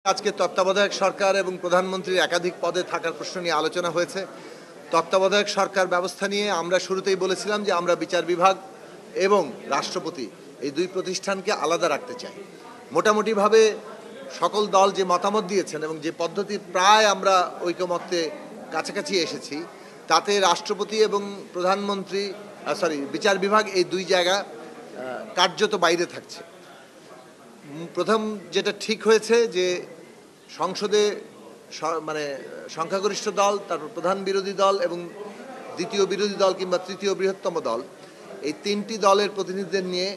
আজকে তত্ত্বাবধায়ক সরকার এবং প্রধানমন্ত্রীর একাধিক পদে থাকার প্রশ্ন নিয়ে আলোচনা হয়েছে। তত্ত্বাবধায়ক সরকার ব্যবস্থা নিয়ে আমরা শুরুতেই বলেছিলাম যে আমরা বিচার বিভাগ এবং রাষ্ট্রপতি এই দুই প্রতিষ্ঠানকে আলাদা রাখতে চাই। মোটামুটিভাবে সকল দল যে মতামত দিয়েছেন এবং যে পদ্ধতি প্রায় আমরা ঐকমত্যে কাছাকাছি এসেছি, তাতে রাষ্ট্রপতি এবং প্রধানমন্ত্রী বিচার বিভাগ এই দুই জায়গা কার্যত বাইরে থাকছে। প্রথম যেটা ঠিক হয়েছে যে সংসদে মানে সংখ্যাগরিষ্ঠ দল, তারপর প্রধান বিরোধী দল এবং দ্বিতীয় বিরোধী দল কিংবা তৃতীয় বৃহত্তম দল, এই তিনটি দলের প্রতিনিধিদের নিয়ে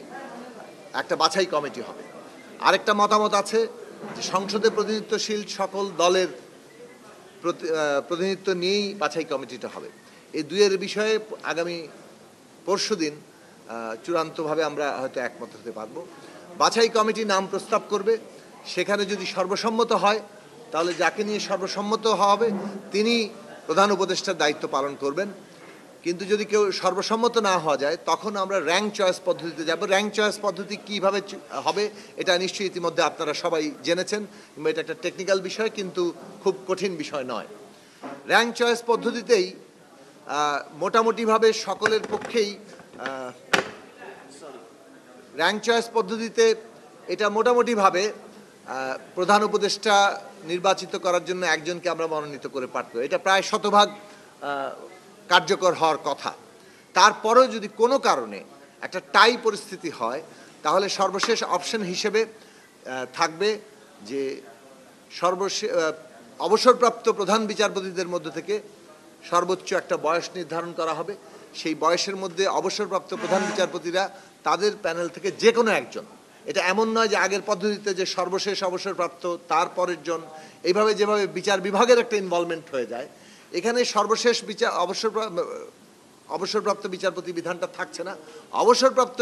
একটা বাছাই কমিটি হবে। আরেকটা মতামত আছে যে সংসদে প্রতিনিধিত্বশীল সকল দলের প্রতিনিধিত্ব নিয়েই বাছাই কমিটিটা হবে। এই দুইয়ের বিষয়ে আগামী পরশুদিন চূড়ান্তভাবে আমরা হয়তো একমত হতে পারবো। বাছাই কমিটি নাম প্রস্তাব করবে, সেখানে যদি সর্বসম্মত হয় তাহলে যাকে নিয়ে সর্বসম্মত হবে তিনি প্রধান উপদেষ্টার দায়িত্ব পালন করবেন। কিন্তু যদি কেউ সর্বসম্মত না হওয়া যায় তখন আমরা র্যাঙ্ক চয়েস পদ্ধতিতে যাব। র্যাঙ্ক চয়েস পদ্ধতি কীভাবে হবে এটা নিশ্চয়ই ইতিমধ্যে আপনারা সবাই জেনেছেন, কিংবা এটা একটা টেকনিক্যাল বিষয় কিন্তু খুব কঠিন বিষয় নয়। র্যাঙ্ক চয়েস পদ্ধতিতেই মোটামুটিভাবে সকলের পক্ষেই র্যাঙ্ক চয়েস পদ্ধতিতে এটা মোটামুটিভাবে প্রধান উপদেষ্টা নির্বাচিত করার জন্য একজনকে আমরা মনোনীত করে পারত। এটা প্রায় শতভাগ কার্যকর হওয়ার কথা। তারপরেও যদি কোনো কারণে একটা টাই পরিস্থিতি হয় তাহলে সর্বশেষ অপশন হিসেবে থাকবে যে অবসরপ্রাপ্ত প্রধান বিচারপতিদের মধ্য থেকে সর্বোচ্চ একটা বয়স নির্ধারণ করা হবে। সেই বয়সের মধ্যে অবসরপ্রাপ্ত প্রধান বিচারপতিরা তাদের প্যানেল থেকে যে কোনো একজন, এটা এমন নয় যে আগের পদ্ধতিতে যে সর্বশেষ অবসরপ্রাপ্ত তারপরের জন, এইভাবে যেভাবে বিচার বিভাগের একটা ইনভলভমেন্ট হয়ে যায়, এখানে সর্বশেষ অবসরপ্রাপ্ত বিচারপতি বিধানটা থাকছে না। অবসরপ্রাপ্ত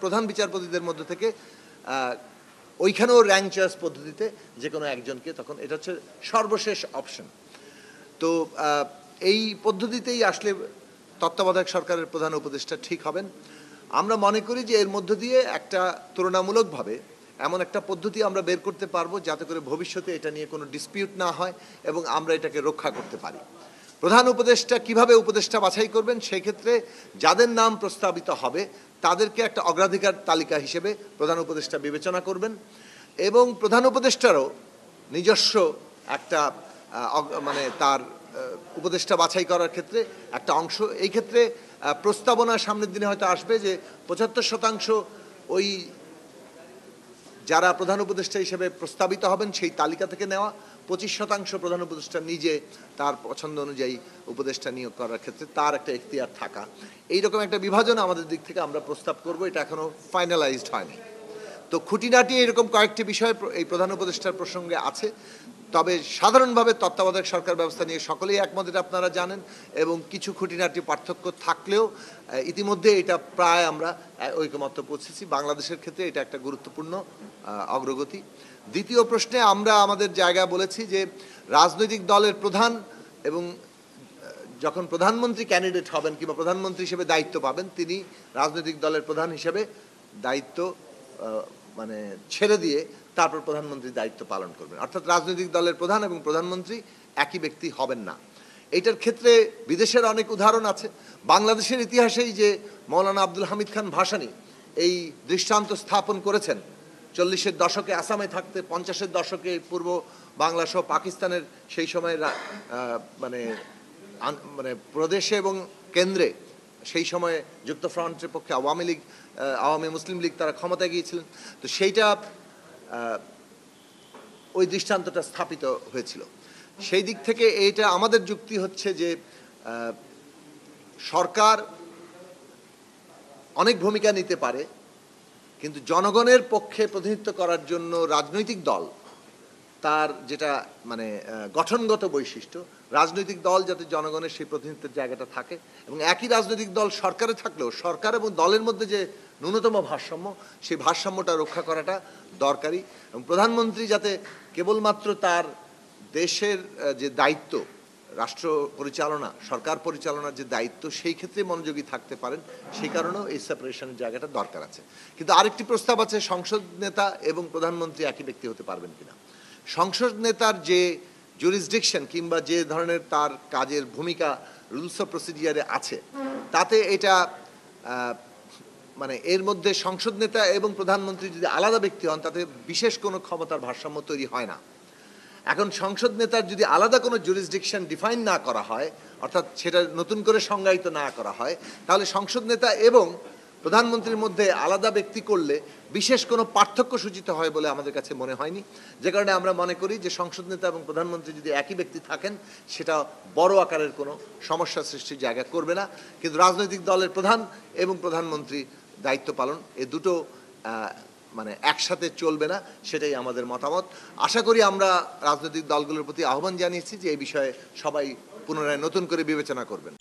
প্রধান বিচারপতিদের মধ্য থেকে ওইখানেও র্যাঙ্ক চয়েস পদ্ধতিতে যে কোনো একজনকে, তখন এটা হচ্ছে সর্বশেষ অপশন। তো এই পদ্ধতিতেই আসলে তত্ত্বাবধায়ক সরকারের প্রধান উপদেষ্টা ঠিক হবেন। আমরা মনে করি যে এর মধ্য দিয়ে একটা তুলনামূলকভাবে এমন একটা পদ্ধতি আমরা বের করতে পারবো যাতে করে ভবিষ্যতে এটা নিয়ে কোনো ডিসপিউট না হয় এবং আমরা এটাকে রক্ষা করতে পারি। প্রধান উপদেষ্টা কিভাবে উপদেষ্টা বাছাই করবেন, সেই ক্ষেত্রে যাদের নাম প্রস্তাবিত হবে তাদেরকে একটা অগ্রাধিকার তালিকা হিসেবে প্রধান উপদেষ্টা বিবেচনা করবেন এবং প্রধান উপদেষ্টারও নিজস্ব একটা মানে তার উপদেষ্টা বাছাই করার ক্ষেত্রে একটা অংশ, এই ক্ষেত্রে প্রস্তাবনা সামনের দিনে হয়তো আসবে যে 75% ওই যারা প্রধান উপদেষ্টা হিসেবে প্রস্তাবিত হবেন সেই তালিকা থেকে নেওয়া, 25% প্রধান উপদেষ্টা নিজে তার পছন্দ অনুযায়ী উপদেষ্টা নিয়োগ করার ক্ষেত্রে তার একটা এখতিয়ার থাকা। এইরকম একটা বিভাজন আমাদের দিক থেকে আমরা প্রস্তাব করব। এটা এখনও ফাইনালাইজড হয়নি। তো খুঁটিনাটি এরকম কয়েকটি বিষয় এই প্রধান উপদেষ্টার প্রসঙ্গে আছে। তবে সাধারণভাবে তত্ত্বাবধায়ক সরকার ব্যবস্থা নিয়ে সকলেই একমত, এটা আপনারা জানেন, এবং কিছু খুঁটিনাটি পার্থক্য থাকলেও ইতিমধ্যে এটা প্রায় আমরা ঐকমত্য পৌঁছেছি। বাংলাদেশের ক্ষেত্রে এটা একটা গুরুত্বপূর্ণ অগ্রগতি। দ্বিতীয় প্রশ্নে আমরা আমাদের জায়গায় বলেছি যে রাজনৈতিক দলের প্রধান এবং যখন প্রধানমন্ত্রী ক্যান্ডিডেট হবেন কিংবা প্রধানমন্ত্রী হিসেবে দায়িত্ব পাবেন, তিনি রাজনৈতিক দলের প্রধান হিসেবে দায়িত্ব মানে ছেড়ে দিয়ে তারপর প্রধানমন্ত্রীর দায়িত্ব পালন করবেন। অর্থাৎ রাজনৈতিক দলের প্রধান এবং প্রধানমন্ত্রী একই ব্যক্তি হবেন না। এইটার ক্ষেত্রে বিদেশের অনেক উদাহরণ আছে। বাংলাদেশের ইতিহাসেই যে মৌলানা আব্দুল হামিদ খান ভাসানী এই দৃষ্টান্ত স্থাপন করেছেন, 40-এর দশকে আসামে থাকতে 50-এর দশকে পূর্ব বাংলা সহ পাকিস্তানের সেই সময় মানে মানে প্রদেশে এবং কেন্দ্রে সেই সময়ে যুক্তফ্রন্টের পক্ষে আওয়ামী মুসলিম লীগ তারা ক্ষমতায় গিয়েছিলেন। তো সেইটা ওই দৃষ্টান্তটা স্থাপিত হয়েছিল। সেই দিক থেকে এইটা আমাদের যুক্তি হচ্ছে যে সরকার অনেক ভূমিকা নিতে পারে, কিন্তু জনগণের পক্ষে প্রতিনিধিত্ব করার জন্য রাজনৈতিক দল তার যেটা মানে গঠনগত বৈশিষ্ট্য, রাজনৈতিক দল যাতে জনগণের সেই প্রতিনিধিত্বের জায়গাটা থাকে এবং একই রাজনৈতিক দল সরকারে থাকলেও সরকার এবং দলের মধ্যে যে ন্যূনতম ভারসাম্য, সেই ভারসাম্যটা রক্ষা করাটা দরকারি। এবং প্রধানমন্ত্রী যাতে কেবলমাত্র তার দেশের যে দায়িত্ব, রাষ্ট্র পরিচালনা, সরকার পরিচালনার যে দায়িত্ব, সেই ক্ষেত্রে মনোযোগী থাকতে পারেন, সেই কারণেও এই সেপারেশনের জায়গাটা দরকার আছে। কিন্তু আরেকটি প্রস্তাব আছে, সংসদ নেতা এবং প্রধানমন্ত্রী একই ব্যক্তি হতে পারবেন কিনা। সংসদ নেতার যে জুরিসডিকশন কিংবা যে ধরনের তার কাজের ভূমিকা রুলস অফ প্রসিডিয়ারে আছে, তাতে এটা মানে এর মধ্যে সংসদ নেতা এবং প্রধানমন্ত্রী যদি আলাদা ব্যক্তি হন, তাতে বিশেষ কোনো ক্ষমতার ভারসাম্য তৈরি হয় না। এখন সংসদ নেতার যদি আলাদা কোনো জুরিসডিকশন ডিফাইন না করা হয়, অর্থাৎ সেটা নতুন করে সংজ্ঞায়িত না করা হয়, তাহলে সংসদ নেতা এবং প্রধানমন্ত্রীর মধ্যে আলাদা ব্যক্তি করলে বিশেষ কোনো পার্থক্য সূচিত হয় বলে আমাদের কাছে মনে হয়নি। যে কারণে আমরা মনে করি যে সংসদ নেতা এবং প্রধানমন্ত্রী যদি একই ব্যক্তি থাকেন, সেটা বড় আকারের কোনো সমস্যা সৃষ্টির জায়গা করবে না। কিন্তু রাজনৈতিক দলের প্রধান এবং প্রধানমন্ত্রী দায়িত্ব পালন, এ দুটো মানে একসাথে চলবে না, সেটাই আমাদের মতামত। আশা করি আমরা রাজনৈতিক দলগুলোর প্রতি আহ্বান জানিয়েছি যে এই বিষয়ে সবাই পুনরায় নতুন করে বিবেচনা করবেন।